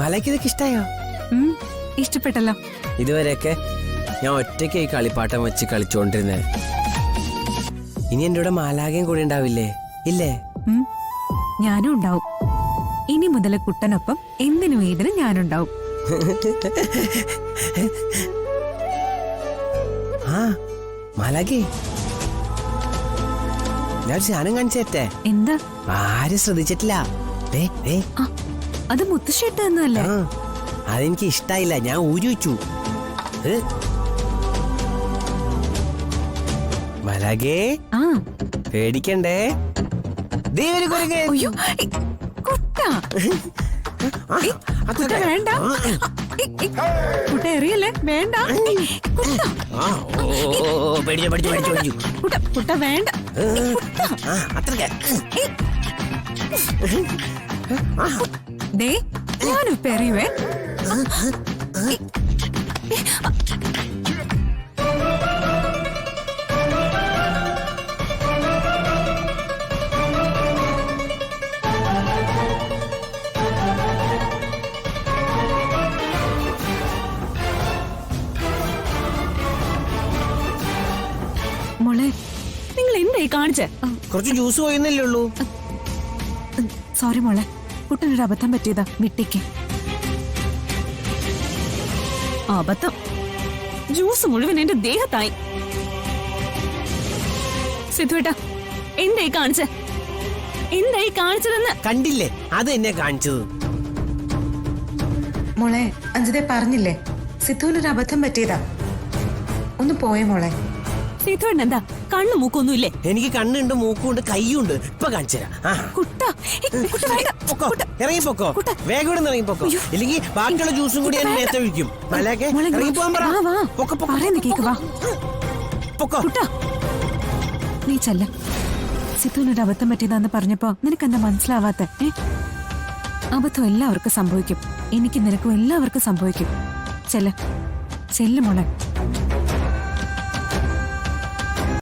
മലയ്ക്ക് ഇതൊക്കെ ഇഷ്ടായോ? ഇഷ്ടപ്പെട്ടല്ലോ. ഇതുവരെയൊക്കെ ഞാൻ ഒറ്റയ്ക്ക് ഈ കളിപ്പാട്ടം വെച്ച് കളിച്ചോണ്ടിരുന്നേ. ഇനി എന്റെ കൂടെ മാലാകയും കൂടെ ഉണ്ടാവില്ലേ? ഇല്ലേ? ഞാനും ഉണ്ടാവും. ഇനി മുതൽ കുട്ടനൊപ്പം എന്തിനും ഏതിനും ഞാനുണ്ടാവും. ആ മാലാകി, ഞാൻ സാധനം കാണിച്ചേറ്റേ. എന്താ? ആരും ശ്രദ്ധിച്ചിട്ടില്ല. അത് മുത്തശ്ശേട്ട എന്നല്ലേ? അതെനിക്ക് ഇഷ്ടായില്ല, ഞാൻ ഊരി വെച്ചു. മലകേ, പേടിക്കണ്ടേ. കുട്ട വേണ്ട, കുട്ട എറിയല്ലേ, വേണ്ട. കുട്ട വേണ്ട. ദേ, ഞാനിപ്പ എറിയുവേ. മോളെ, നിങ്ങൾ എന്തായി കാണിച്ചേ? കുറച്ച് ജ്യൂസ് പോയെന്നല്ലേ ഉള്ളൂ. സോറി മോളെ, കുട്ടനൊരു അബദ്ധം പറ്റിയതാ, വിട്ടിക്ക്. അബദ്ധം? ജ്യൂസ് മുഴുവൻ എന്റെ ദേഹത്തായി. സിദ്ധുവേട്ടാ, എന്തായി കാണിച്ചേ? എന്തായി കാണിച്ചതെന്ന് കണ്ടില്ലേ? അത് എന്നെ കാണിച്ചത്. മോളെ, അഞ്ജിതെ പറഞ്ഞില്ലേ, സിദ്ധുവിനൊരു അബദ്ധം പറ്റിയതാ. ഒന്ന് പോയേ മോളെ. സിദ്ധുവേട്ടൻ എന്താ കണ്ണു മൂക്കൊന്നുമില്ലേ? എനിക്ക് കണ്ണുണ്ട്, മൂക്കുണ്ട്, കൈയുണ്ട്. ഇപ്പൊ കാണിച്ചുതരാം. ഇറങ്ങിപ്പോക്കോ, വേഗം ഇവിടെ ഇറങ്ങിപ്പോക്കോ, ഇല്ലെങ്കിൽ ബാക്കിയുള്ള ജ്യൂസും കൂടി ഞാൻ നേരത്തെ ഒഴിക്കും. നീ ചെല്ല. സിദ്ധുവിനൊരു അബദ്ധം പറ്റിയതാന്ന് പറഞ്ഞപ്പോ നിനക്ക് എന്താ മനസ്സിലാവാത്ത? അബദ്ധം എല്ലാവർക്കും സംഭവിക്കും. എനിക്ക് നിനക്കും എല്ലാവർക്കും സംഭവിക്കും. ചെല്ല, ചെല്ലു മോളെ.